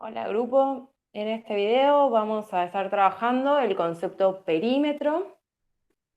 Hola grupo, en este video vamos a estar trabajando el concepto perímetro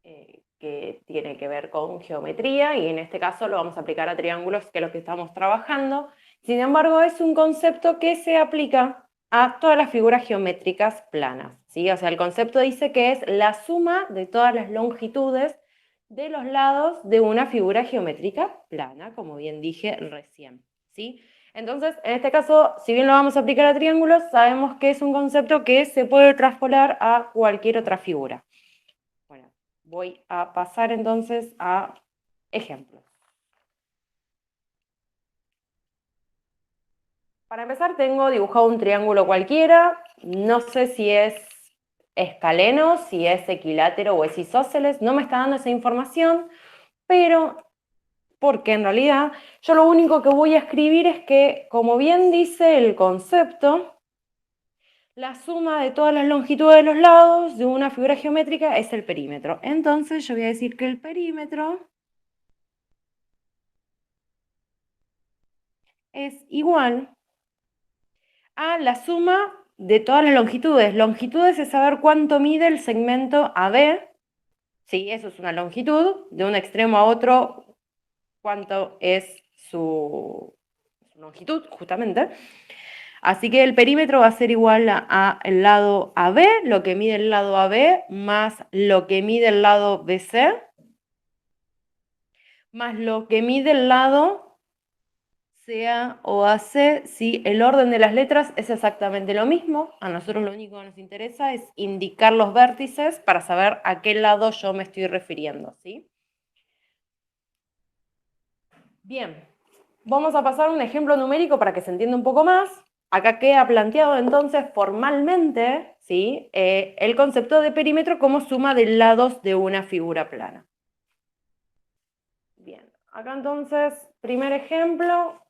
que tiene que ver con geometría y en este caso lo vamos a aplicar a triángulos, que es lo que estamos trabajando. Sin embargo, es un concepto que se aplica a todas las figuras geométricas planas, ¿sí? O sea, el concepto dice que es la suma de todas las longitudes de los lados de una figura geométrica plana, como bien dije recién, ¿sí? Entonces, en este caso, si bien lo vamos a aplicar a triángulos, sabemos que es un concepto que se puede traspolar a cualquier otra figura. Bueno, voy a pasar entonces a ejemplos. Para empezar, tengo dibujado un triángulo cualquiera. No sé si es escaleno, si es equilátero o es isósceles. No me está dando esa información, pero porque en realidad yo lo único que voy a escribir es que, como bien dice el concepto, la suma de todas las longitudes de los lados de una figura geométrica es el perímetro. Entonces yo voy a decir que el perímetro es igual a la suma de todas las longitudes. Longitudes es saber cuánto mide el segmento AB. Sí, eso es una longitud. De un extremo a otro, cuánto es su longitud, justamente. Así que el perímetro va a ser igual a el lado AB, lo que mide el lado AB, más lo que mide el lado BC, más lo que mide el lado CA o AC, si el orden de las letras es exactamente lo mismo. A nosotros lo único que nos interesa es indicar los vértices para saber a qué lado yo me estoy refiriendo, ¿sí? Bien, vamos a pasar a un ejemplo numérico para que se entienda un poco más. Acá queda planteado entonces formalmente, ¿sí? El concepto de perímetro como suma de lados de una figura plana. Bien, acá entonces, primer ejemplo,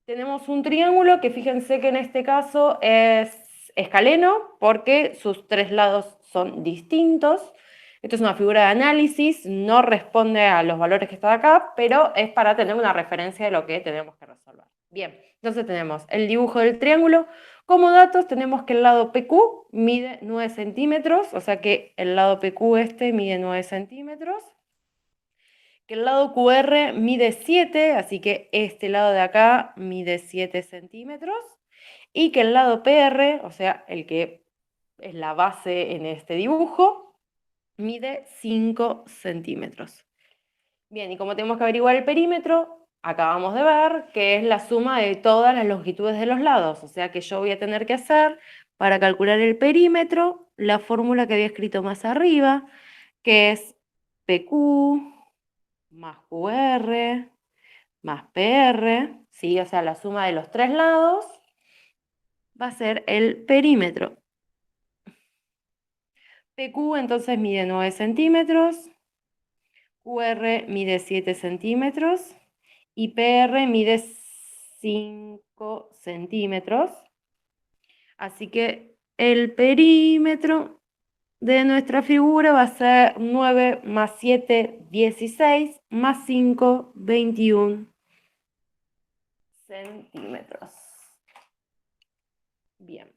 tenemos un triángulo que fíjense que en este caso es escaleno porque sus tres lados son distintos. Esto es una figura de análisis, no responde a los valores que están acá, pero es para tener una referencia de lo que tenemos que resolver. Bien, entonces tenemos el dibujo del triángulo. Como datos tenemos que el lado PQ mide 9 centímetros, o sea que el lado PQ este mide 9 centímetros. Que el lado QR mide 7, así que este lado de acá mide 7 centímetros. Y que el lado PR, o sea, el que es la base en este dibujo, mide 5 centímetros. Bien, y como tenemos que averiguar el perímetro, acabamos de ver que es la suma de todas las longitudes de los lados. O sea que yo voy a tener que hacer, para calcular el perímetro, la fórmula que había escrito más arriba, que es PQ más QR más PR, ¿sí? O sea, la suma de los tres lados va a ser el perímetro. PQ entonces mide 9 centímetros, QR mide 7 centímetros y PR mide 5 centímetros. Así que el perímetro de nuestra figura va a ser 9 más 7, 16, más 5, 21 centímetros. Bien.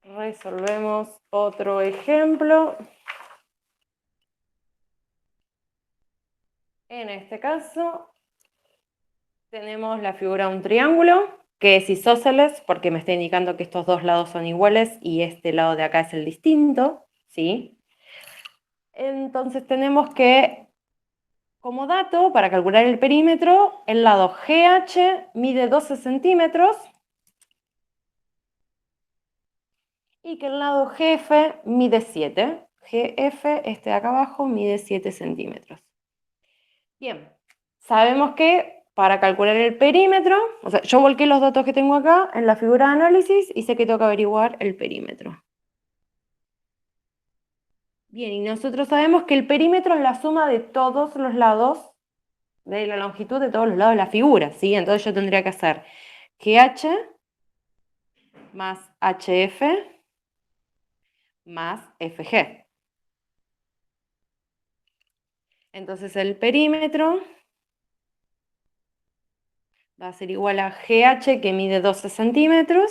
Resolvemos otro ejemplo. En este caso, tenemos la figura de un triángulo, que es isósceles, porque me está indicando que estos dos lados son iguales y este lado de acá es el distinto, ¿sí? Entonces tenemos que, como dato, para calcular el perímetro, el lado GH mide 12 centímetros y que el lado GF mide 7. GF, este de acá abajo, mide 7 centímetros. Bien, sabemos que para calcular el perímetro, o sea, yo volqué los datos que tengo acá en la figura de análisis y sé que tengo que averiguar el perímetro. Bien, y nosotros sabemos que el perímetro es la suma de todos los lados, de la longitud de todos los lados de la figura, ¿sí? Entonces yo tendría que hacer GH más HF más FG. Entonces el perímetro va a ser igual a GH, que mide 12 centímetros,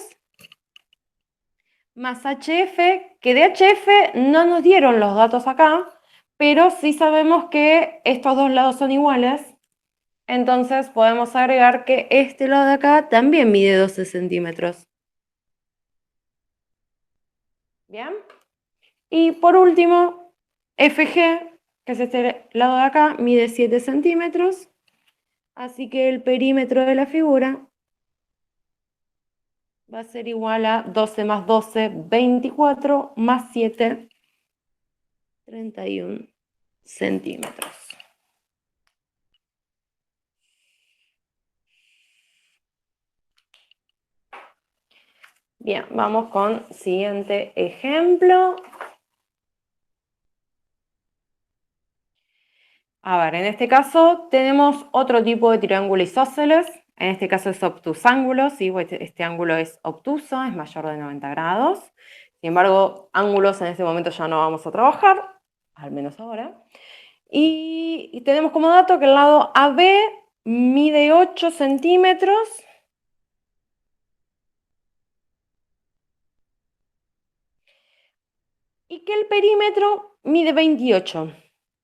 más HF, que de HF no nos dieron los datos acá, pero sí sabemos que estos dos lados son iguales. Entonces podemos agregar que este lado de acá también mide 12 centímetros. ¿Bien? Y por último, FG, que es este lado de acá, mide 7 centímetros. Así que el perímetro de la figura va a ser igual a 12 más 12, 24, más 7, 31 centímetros. Bien, vamos con siguiente ejemplo. A ver, en este caso tenemos otro tipo de triángulo isósceles. En este caso es obtusángulo, ¿sí? Este ángulo es obtuso, es mayor de 90 grados. Sin embargo, ángulos en este momento ya no vamos a trabajar, al menos ahora. Y tenemos como dato que el lado AB mide 8 centímetros y que el perímetro mide 28.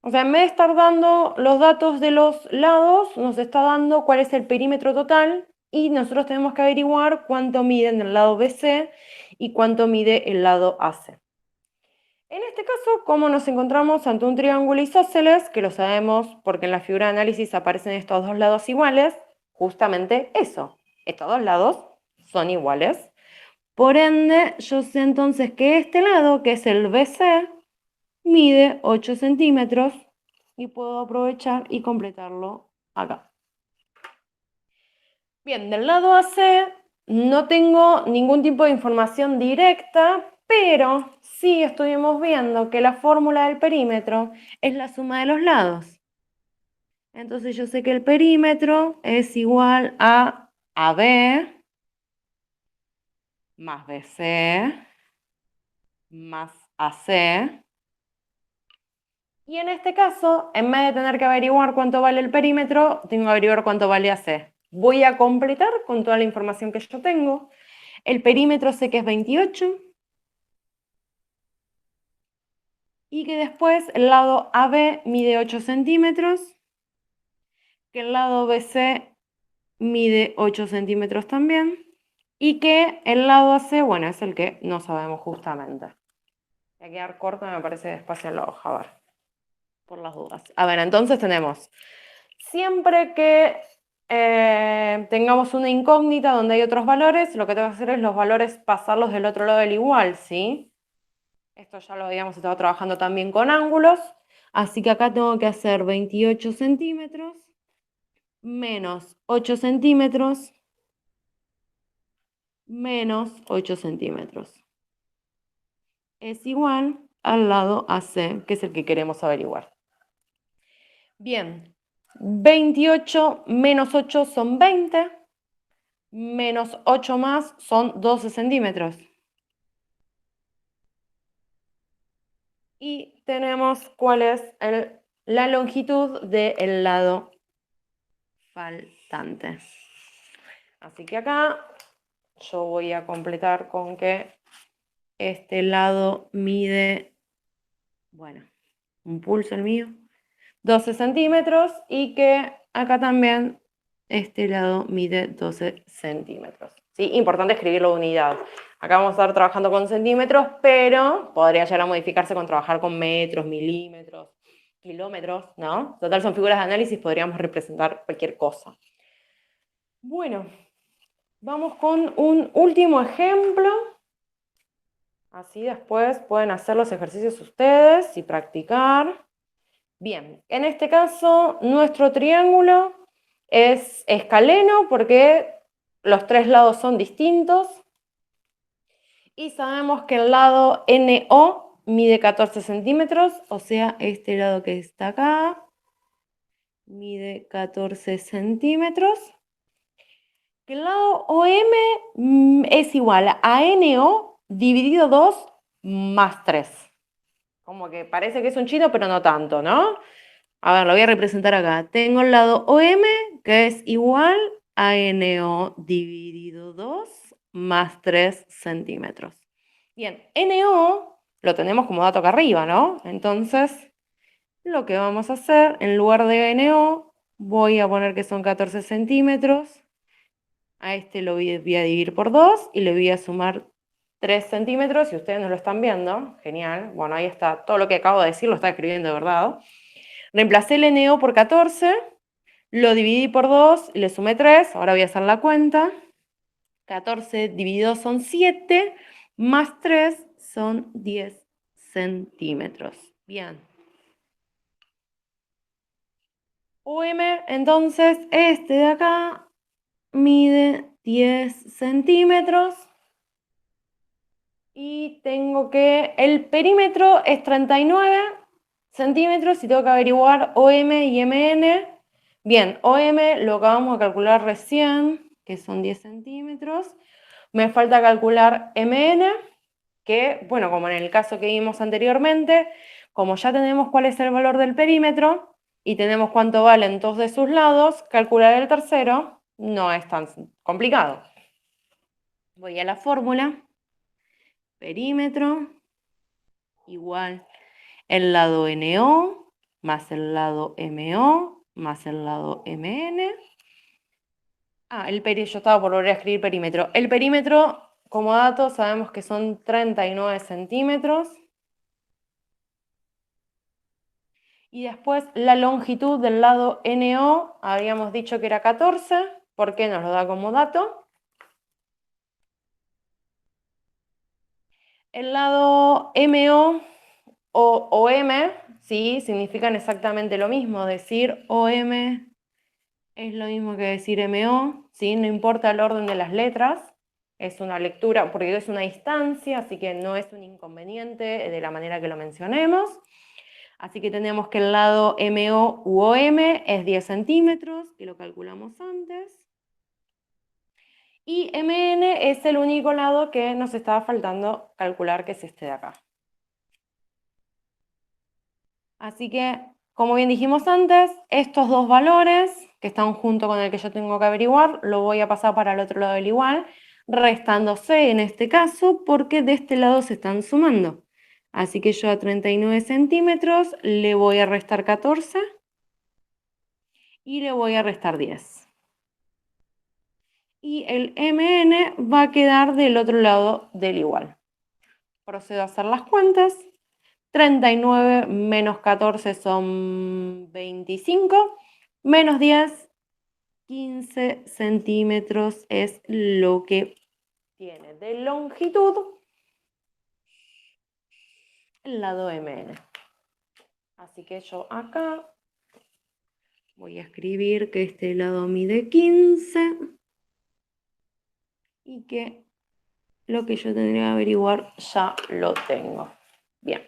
O sea, en vez de estar dando los datos de los lados, nos está dando cuál es el perímetro total y nosotros tenemos que averiguar cuánto mide en el lado BC y cuánto mide el lado AC. En este caso, como nos encontramos ante un triángulo isósceles, que lo sabemos porque en la figura de análisis aparecen estos dos lados iguales, justamente eso, estos dos lados son iguales. Por ende, yo sé entonces que este lado, que es el BC, mide 8 centímetros y puedo aprovechar y completarlo acá. Bien, del lado AC no tengo ningún tipo de información directa, pero sí estuvimos viendo que la fórmula del perímetro es la suma de los lados. Entonces yo sé que el perímetro es igual a AB más BC más AC. Y en este caso, en vez de tener que averiguar cuánto vale el perímetro, tengo que averiguar cuánto vale AC. Voy a completar con toda la información que yo tengo. El perímetro sé que es 28. Y que después el lado AB mide 8 centímetros. Que el lado BC mide 8 centímetros también. Y que el lado AC, bueno, es el que no sabemos justamente. Voy a quedar corto, me parece despacio en la hoja, a ver, por las dudas. A ver, entonces tenemos, siempre que tengamos una incógnita donde hay otros valores, lo que tengo que hacer es los valores pasarlos del otro lado del igual, ¿sí? Esto ya lo habíamos estado trabajando también con ángulos, así que acá tengo que hacer 28 centímetros menos 8 centímetros menos 8 centímetros. Es igual al lado AC, que es el que queremos averiguar. Bien, 28 menos 8 son 20, menos 8 más son 12 centímetros. Y tenemos cuál es la longitud del lado faltante. Así que acá yo voy a completar con que este lado mide, bueno, un pulso el mío, 12 centímetros y que acá también este lado mide 12 centímetros. ¿Sí? Importante escribirlo de unidad. Acá vamos a estar trabajando con centímetros, pero podría llegar a modificarse con trabajar con metros, milímetros, kilómetros, ¿no? Total, son figuras de análisis, podríamos representar cualquier cosa. Bueno, vamos con un último ejemplo. Así después pueden hacer los ejercicios ustedes y practicar. Bien, en este caso nuestro triángulo es escaleno porque los tres lados son distintos y sabemos que el lado NO mide 14 centímetros, o sea, este lado que está acá mide 14 centímetros. Que el lado OM es igual a NO dividido 2 más 3. Como que parece que es un chino, pero no tanto, ¿no? A ver, lo voy a representar acá. Tengo el lado OM, que es igual a NO dividido 2 más 3 centímetros. Bien, NO lo tenemos como dato acá arriba, ¿no? Entonces, lo que vamos a hacer, en lugar de NO, voy a poner que son 14 centímetros. A este lo voy a dividir por 2 y le voy a sumar 3 centímetros. Si ustedes no lo están viendo, genial. Bueno, ahí está. Todo lo que acabo de decir lo está escribiendo de verdad. Reemplacé el NO por 14, lo dividí por 2 y le sumé 3. Ahora voy a hacer la cuenta. 14 dividido 2 son 7, más 3 son 10 centímetros. Bien. OM, entonces, este de acá mide 10 centímetros. Y tengo que, el perímetro es 39 centímetros y tengo que averiguar OM y MN. Bien, OM lo acabamos de calcular recién, que son 10 centímetros. Me falta calcular MN, que, bueno, como en el caso que vimos anteriormente, como ya tenemos cuál es el valor del perímetro y tenemos cuánto valen todos de sus lados, calcular el tercero no es tan complicado. Voy a la fórmula. Perímetro igual el lado NO más el lado MO más el lado MN. Yo estaba por volver a escribir perímetro. El perímetro, como dato, sabemos que son 39 centímetros. Y después la longitud del lado NO, habíamos dicho que era 14, ¿por qué nos lo da como dato? El lado MO o OM, sí, significan exactamente lo mismo. Decir OM es lo mismo que decir MO, ¿sí? No importa el orden de las letras, es una lectura, porque es una distancia, así que no es un inconveniente de la manera que lo mencionemos. Así que tenemos que el lado MO u OM es 10 centímetros, que lo calculamos antes. Y MN es el único lado que nos estaba faltando calcular, que es este de acá. Así que, como bien dijimos antes, estos dos valores que están junto con el que yo tengo que averiguar, lo voy a pasar para el otro lado del igual, restándose en este caso porque de este lado se están sumando. Así que yo a 39 centímetros le voy a restar 14 y le voy a restar 10. Y el MN va a quedar del otro lado del igual. Procedo a hacer las cuentas. 39 menos 14 son 25, menos 10, 15 centímetros es lo que tiene de longitud el lado MN. Así que yo acá voy a escribir que este lado mide 15 y que lo que yo tendría que averiguar ya lo tengo. Bien.